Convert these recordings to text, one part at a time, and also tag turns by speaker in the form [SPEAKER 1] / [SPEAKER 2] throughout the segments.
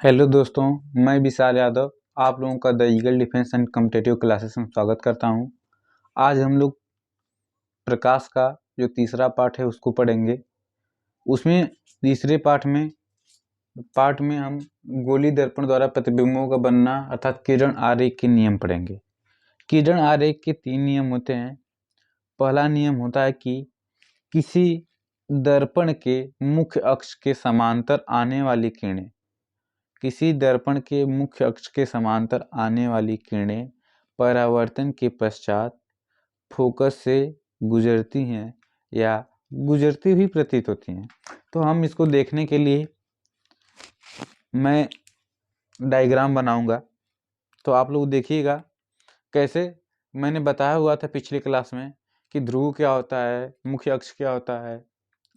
[SPEAKER 1] Hello दोस्तों, मैं विशाल यादव आप लोगों का the eagle defence and competitive classes में स्वागत करता हूं। आज हम लोग प्रकाश का जो तीसरा पार्ट है उसको पढ़ेंगे। उसमें तीसरे पार्ट में हम गोली दर्पण द्वारा प्रतिबिंबों का बनना अर्थात किरण आरेख के नियम पढ़ेंगे। किरण आरेख के 3 नियम होते हैं। पहला नियम होता है कि किसी दर्पण के मुख्य अक्ष के समांतर आने वाली किरणें परावर्तन के पश्चात फोकस से गुजरती हैं या गुजरती हुई प्रतीत होती हैं। तो हम इसको देखने के लिए मैं डायग्राम बनाऊंगा, तो आप लोग देखिएगा कैसे। मैंने बताया हुआ था पिछली क्लास में कि ध्रुव क्या होता है, मुख्य अक्ष क्या होता है,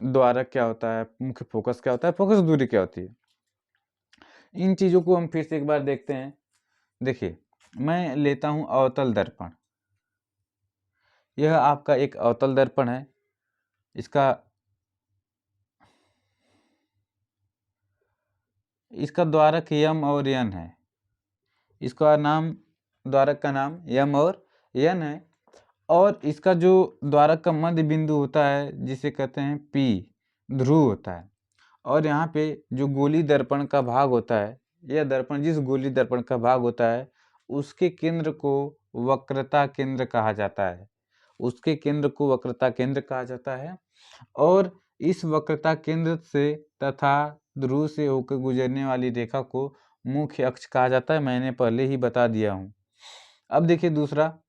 [SPEAKER 1] द्वारक क्या होता है, मुख्य फोकस क्या होता है, फोकस दूरी क्या होती है। इन चीज़ों को हम फिर से एक बार देखते हैं। देखिए, मैं लेता हूं अवतल दर्पण। यह आपका एक अवतल दर्पण है। इसका द्वारक यम और यन है। द्वारक का नाम यम और यन है। और इसका जो द्वारक का मध्य बिंदु होता है जिसे कहते हैं पी, ध्रुव होता है। और यहाँ पे जो गोली दर्पण का भाग होता है, यह दर्पण जिस गोली दर्पण का भाग होता है उसके केंद्र को वक्रता केंद्र कहा जाता है। और इस वक्रता केंद्र से तथा ध्रुव से होकर गुजरने वाली रेखा को मुख्य अक्ष कहा जाता है। मैंने पहले ही बता दिया हूँ। अब देखिए दूसरा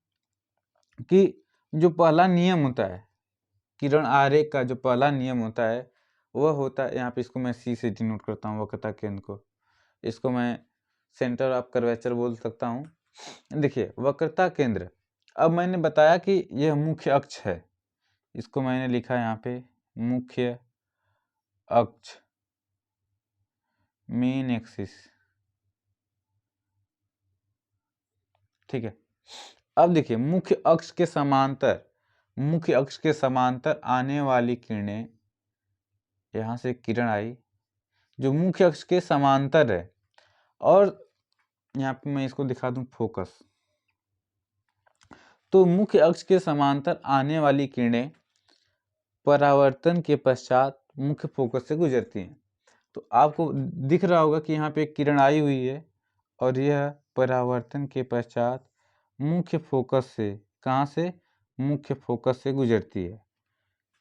[SPEAKER 1] कि जो पहला नियम होता है किरण आरेख का, जो पहला नियम होता है वह होता है, यहाँ पे इसको मैं सी से डिनोट करता हूँ वक्रता केंद्र को। इसको मैं सेंटर ऑफ कर्वेचर बोल सकता हूँ। देखिए वक्रता केंद्र, अब मैंने बताया कि यह मुख्य अक्ष है। इसको मैंने लिखा यहाँ पे मुख्य अक्ष, मेन एक्सिस, ठीक है। अब देखिए मुख्य अक्ष के समांतर आने वाली किरणें, यहाँ से किरण आई जो मुख्य अक्ष के समांतर है, और यहाँ पे मैं इसको दिखा दूं फोकस। तो मुख्य अक्ष के समांतर आने वाली किरणें परावर्तन के पश्चात मुख्य फोकस से गुजरती हैं। तो आपको दिख रहा होगा कि यहाँ पे एक किरण आई हुई है और यह परावर्तन के पश्चात मुख्य फोकस से, कहाँ से, मुख्य फोकस से गुजरती है।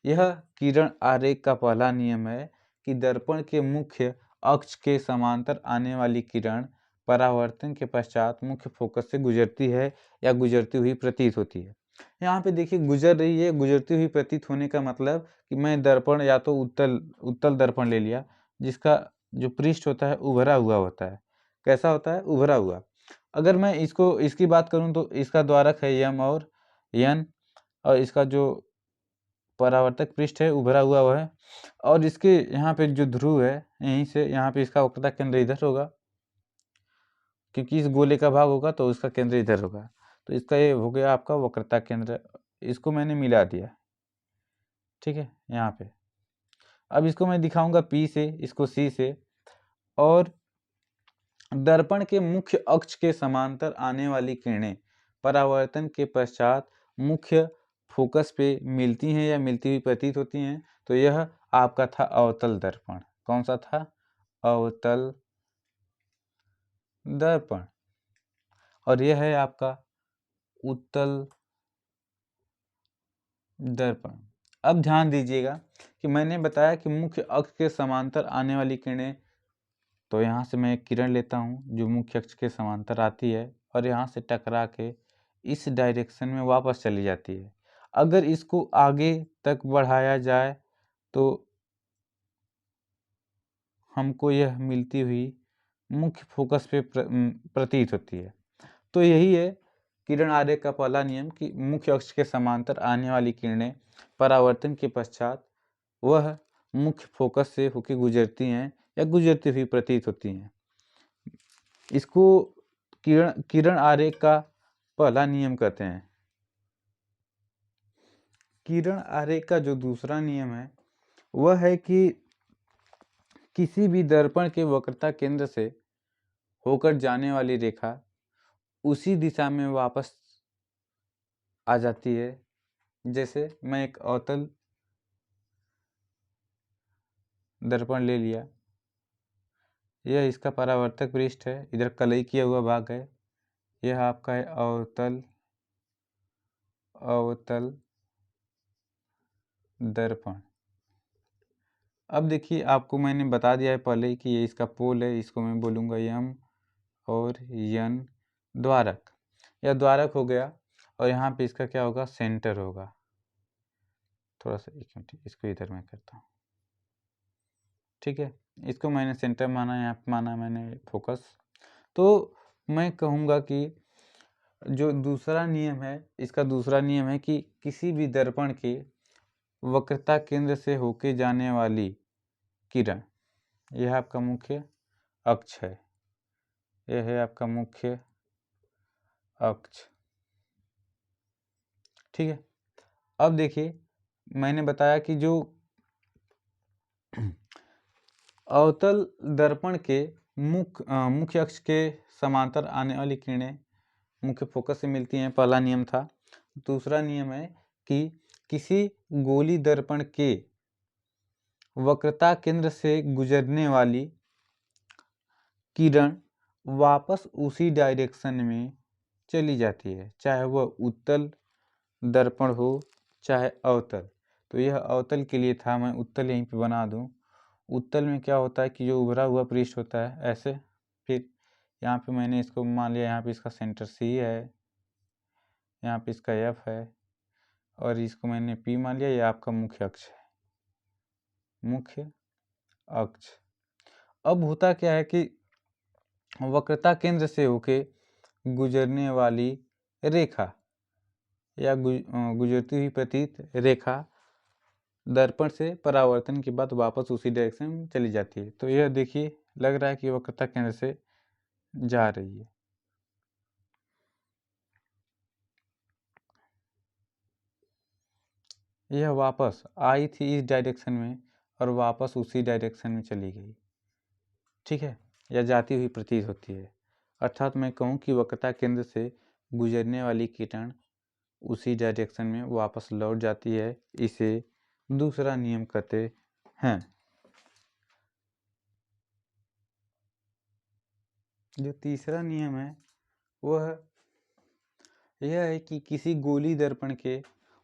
[SPEAKER 1] यह किरण आरेख का पहला नियम है कि दर्पण के मुख्य अक्ष के समांतर आने वाली किरण परावर्तन के पश्चात मुख्य फोकस से गुजरती है या गुजरती हुई प्रतीत होती है। यहाँ पे देखिए गुजर रही है, गुजरती हुई प्रतीत होने का मतलब कि मैं दर्पण या तो उत्तल दर्पण ले लिया जिसका जो पृष्ठ होता है उभरा हुआ होता है। कैसा होता है? उभरा हुआ। अगर मैं इसकी बात करूं तो इसका द्वारक है यम और यन, और इसका जो परावर्तक पृष्ठ है उभरा हुआ वह है, और इसके यहाँ पे जो ध्रुव है यहीं से यहाँ पे इसका वक्रता केंद्र इधर होगा, क्योंकि इस गोले का भाग होगा तो उसका केंद्र इधर होगा। तो इसका ये हो गया आपका वक्रता केंद्र। इसको मैंने मिला दिया, ठीक है। यहाँ पे अब इसको मैं दिखाऊंगा P से, इसको C से। और दर्पण के मुख्य अक्ष के समांतर आने वाली किरणें परावर्तन के पश्चात मुख्य फोकस पे मिलती हैं या मिलती हुई प्रतीत होती हैं। तो यह आपका था अवतल दर्पण। कौन सा था? अवतल दर्पण। और यह है आपका उत्तल दर्पण। अब ध्यान दीजिएगा कि मैंने बताया कि मुख्य अक्ष के समांतर आने वाली किरणें, तो यहाँ से मैं एक किरण लेता हूँ जो मुख्य अक्ष के समांतर आती है और यहाँ से टकरा के इस डायरेक्शन में वापस चली जाती है। अगर इसको आगे तक बढ़ाया जाए तो हमको यह मिलती हुई मुख्य फोकस पे प्रतीत होती है। तो यही है किरण आरेख का पहला नियम कि मुख्य अक्ष के समांतर आने वाली किरणें परावर्तन के पश्चात वह मुख्य फोकस से होकर गुजरती हैं या गुजरती हुई प्रतीत होती हैं। इसको किरण आरेख का पहला नियम कहते हैं। किरण आरेख का जो दूसरा नियम है वह है कि किसी भी दर्पण के वक्रता केंद्र से होकर जाने वाली रेखा उसी दिशा में वापस आ जाती है। जैसे मैं एक अवतल दर्पण ले लिया, यह इसका परावर्तक पृष्ठ है, इधर कलई किया हुआ भाग है, यह आपका है अवतल दर्पण। अब देखिए आपको मैंने बता दिया है पहले ही कि ये इसका पोल है, इसको मैं बोलूँगा यम और यन द्वारक। यह द्वारक हो गया और यहाँ पे इसका क्या होगा, सेंटर होगा। थोड़ा सा एक मिनट, इसको इधर मैं करता हूँ, ठीक है। इसको मैंने सेंटर माना, यहाँ पे माना मैंने फोकस। तो मैं कहूँगा कि जो दूसरा नियम है, इसका दूसरा नियम है कि किसी भी दर्पण के वक्रता केंद्र से होके जाने वाली किरण, यह आपका मुख्य अक्ष है, यह है आपका मुख्य अक्ष, ठीक है। अब देखिए मैंने बताया कि जो अवतल दर्पण के मुख्य अक्ष के समांतर आने वाली किरणें मुख्य फोकस से मिलती हैं, पहला नियम था। दूसरा नियम है कि किसी गोली दर्पण के वक्रता केंद्र से गुजरने वाली किरण वापस उसी डायरेक्शन में चली जाती है, चाहे वह उत्तल दर्पण हो चाहे अवतल। तो यह अवतल के लिए था, मैं उत्तल यहीं पे बना दूं। उत्तल में क्या होता है कि जो उभरा हुआ पृष्ठ होता है ऐसे, फिर यहाँ पे मैंने इसको मान लिया, यहाँ पे इसका सेंटर सी है, यहाँ पे इसका एफ है और इसको मैंने पी मान लिया, ये आपका मुख्य अक्ष है, मुख्य अक्ष। अब होता क्या है कि वक्रता केंद्र से होके गुजरने वाली रेखा या गुजरती हुई प्रतीत रेखा दर्पण से परावर्तन के बाद वापस उसी डायरेक्शन में चली जाती है। तो यह देखिए लग रहा है कि वक्रता केंद्र से जा रही है। यह वापस आई थी इस डायरेक्शन में और वापस उसी डायरेक्शन में चली गई, ठीक है, या जाती हुई प्रतीत होती है। अर्थात मैं कहूँ कि वक्रता केंद्र से गुजरने वाली किरण उसी डायरेक्शन में वापस लौट जाती है, इसे दूसरा नियम कहते हैं। जो तीसरा नियम है वह यह है कि किसी गोली दर्पण के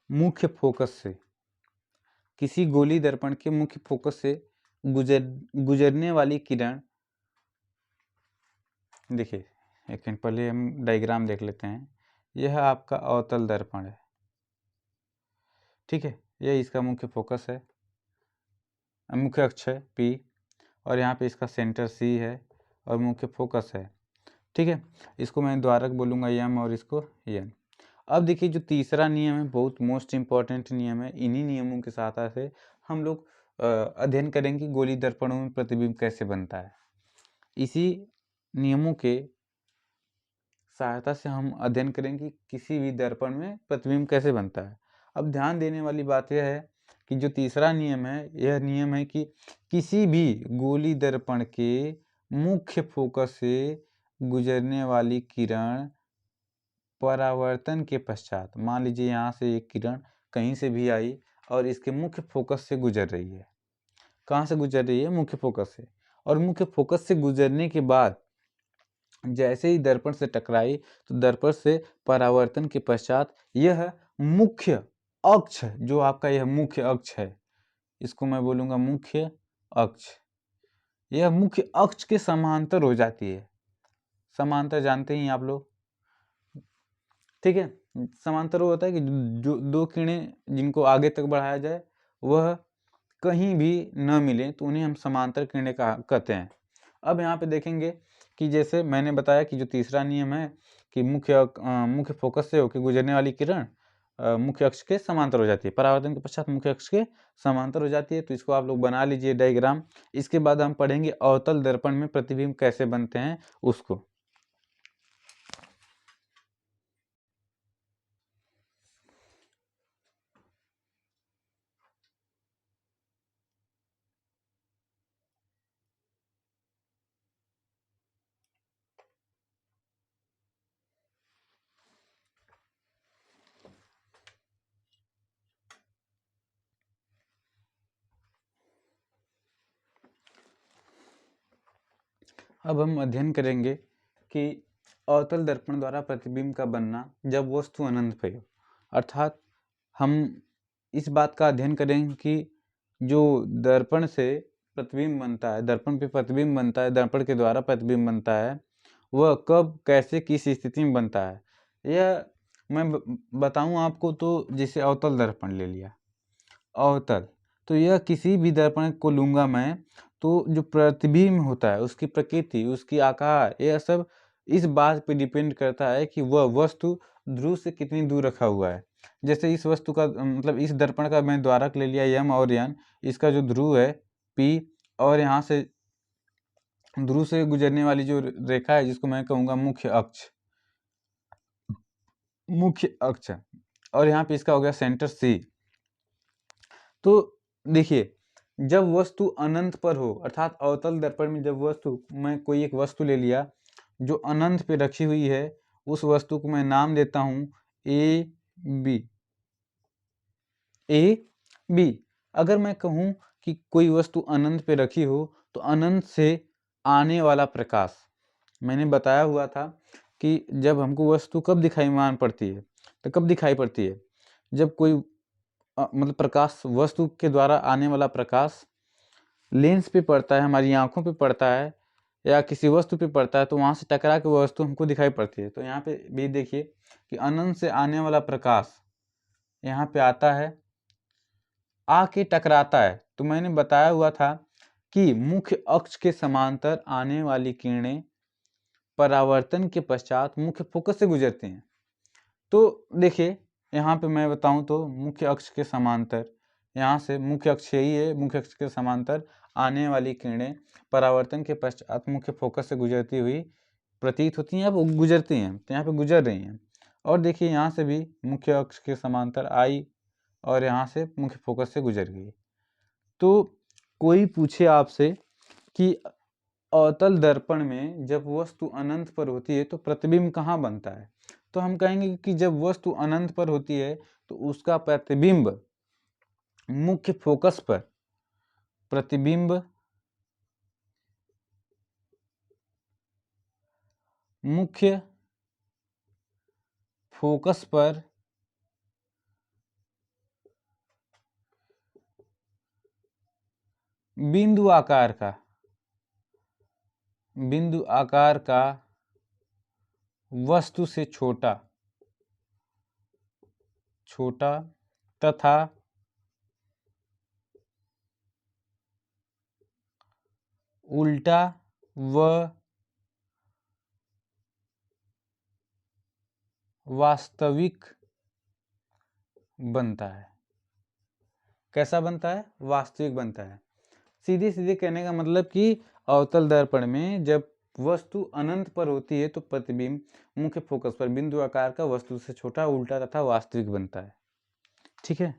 [SPEAKER 1] मुख्य फोकस से, किसी गोली दर्पण के मुख्य फोकस से गुजरने वाली किरण, देखिए एक मिनट पहले हम डायग्राम देख लेते हैं। यह आपका अवतल दर्पण है, ठीक है, यह इसका मुख्य फोकस है, मुख्य अक्ष है पी, और यहाँ पे इसका सेंटर सी है और मुख्य फोकस है, ठीक है। इसको मैं द्वारक बोलूँगा यम और इसको यन। अब देखिए जो तीसरा नियम है बहुत मोस्ट इम्पॉर्टेंट नियम है, इन्हीं नियमों के साथ से हम लोग अध्ययन करेंगे कि गोली दर्पणों में प्रतिबिंब कैसे बनता है। इसी नियमों के सहायता से हम अध्ययन करेंगे कि किसी भी दर्पण में प्रतिबिंब कैसे बनता है। अब ध्यान देने वाली बात यह है कि जो तीसरा नियम है, यह नियम है कि किसी भी गोली दर्पण के मुख्य फोकस से गुजरने वाली किरण परावर्तन के पश्चात, मान लीजिए यहाँ से एक किरण कहीं से भी आई और इसके मुख्य फोकस से गुजर रही है, कहाँ से गुजर रही है, मुख्य फोकस से, और मुख्य फोकस से गुजरने के बाद जैसे ही दर्पण से टकराई तो दर्पण से परावर्तन के पश्चात यह मुख्य अक्ष, जो आपका यह मुख्य अक्ष है, इसको मैं बोलूँगा मुख्य अक्ष, यह मुख्य अक्ष के समांतर हो जाती है। समांतर जानते ही आप लोग, ठीक है। समांतर वो होता है कि जो दो किरणें जिनको आगे तक बढ़ाया जाए वह कहीं भी न मिले तो उन्हें हम समांतर किरणें कहते हैं। अब यहाँ पे देखेंगे कि जैसे मैंने बताया कि जो तीसरा नियम है कि मुख्य फोकस से होकर गुजरने वाली किरण मुख्य अक्ष के समांतर हो जाती है, परावर्तन के पश्चात मुख्य अक्ष के समांतर हो जाती है। तो इसको आप लोग बना लीजिए डायग्राम। इसके बाद हम पढ़ेंगे अवतल दर्पण में प्रतिबिंब कैसे बनते हैं उसको। अब हम अध्ययन करेंगे कि अवतल दर्पण द्वारा प्रतिबिंब का बनना जब वस्तु अनंत पे हो। अर्थात हम इस बात का अध्ययन करेंगे कि जो दर्पण से प्रतिबिंब बनता है, दर्पण पे प्रतिबिंब बनता है, दर्पण के द्वारा प्रतिबिंब बनता है, वह कब, कैसे, किस स्थिति में बनता है। यह मैं बताऊं आपको तो जैसे अवतल दर्पण ले लिया, अवतल, तो यह किसी भी दर्पण को लूँगा मैं, तो जो प्रतिबिंब होता है, उसकी प्रकृति, उसकी आकार, यह सब इस बात पे डिपेंड करता है कि वह वस्तु ध्रुव से कितनी दूर रखा हुआ है। जैसे इस वस्तु का मतलब इस दर्पण का मैं द्वारक ले लिया यम और यन, इसका जो ध्रुव है P, और यहाँ से ध्रुव से गुजरने वाली जो रेखा है जिसको मैं कहूँगा मुख्य अक्ष, मुख्य अक्ष, और यहाँ पे इसका हो गया सेंटर C। तो देखिए, जब वस्तु अनंत पर हो, अर्थात अवतल दर्पण में जब वस्तु, मैं कोई एक वस्तु ले लिया जो अनंत पे रखी हुई है, उस वस्तु को मैं नाम देता हूँ ए बी। अगर मैं कहूँ कि कोई वस्तु अनंत पे रखी हो तो अनंत से आने वाला प्रकाश, मैंने बताया हुआ था कि जब हमको वस्तु कब दिखाई मान पड़ती है, तो कब दिखाई पड़ती है, जब कोई मतलब प्रकाश, वस्तु के द्वारा आने वाला प्रकाश लेंस पे पड़ता है, हमारी आंखों पे पड़ता है या किसी वस्तु पे पड़ता है, तो वहाँ से टकरा के वो वस्तु हमको दिखाई पड़ती है। तो यहाँ पे भी देखिए कि अनंत से आने वाला प्रकाश यहाँ पे आता है, आके टकराता है। तो मैंने बताया हुआ था कि मुख्य अक्ष के समांतर आने वाली किरणें परावर्तन के पश्चात मुख्य फोकस से गुजरती हैं। तो देखिए यहाँ पे मैं बताऊँ तो मुख्य अक्ष के समांतर, यहाँ से मुख्य अक्ष यही है, मुख्य अक्ष के समांतर आने वाली किरणें परावर्तन के पश्चात मुख्य फोकस से गुजरती हुई प्रतीत होती हैं, अब गुजरती हैं, तो यहाँ पे गुजर रही हैं। और देखिए यहाँ से भी मुख्य अक्ष के समांतर आई और यहाँ से मुख्य फोकस से गुजर गई। तो कोई पूछे आपसे कि अवतल दर्पण में जब वस्तु अनंत पर होती है तो प्रतिबिंब कहाँ बनता है, तो हम कहेंगे कि जब वस्तु अनंत पर होती है तो उसका प्रतिबिंब मुख्य फोकस पर, प्रतिबिंब मुख्य फोकस पर बिंदु आकार का वस्तु से छोटा तथा उल्टा व वास्तविक बनता है। कैसा बनता है? वास्तविक बनता है। सीधे सीधे कहने का मतलब कि अवतल दर्पण में जब वस्तु अनंत पर होती है तो प्रतिबिंब मुख्य फोकस पर बिंदु आकार का वस्तु से छोटा, उल्टा तथा वास्तविक बनता है। ठीक है।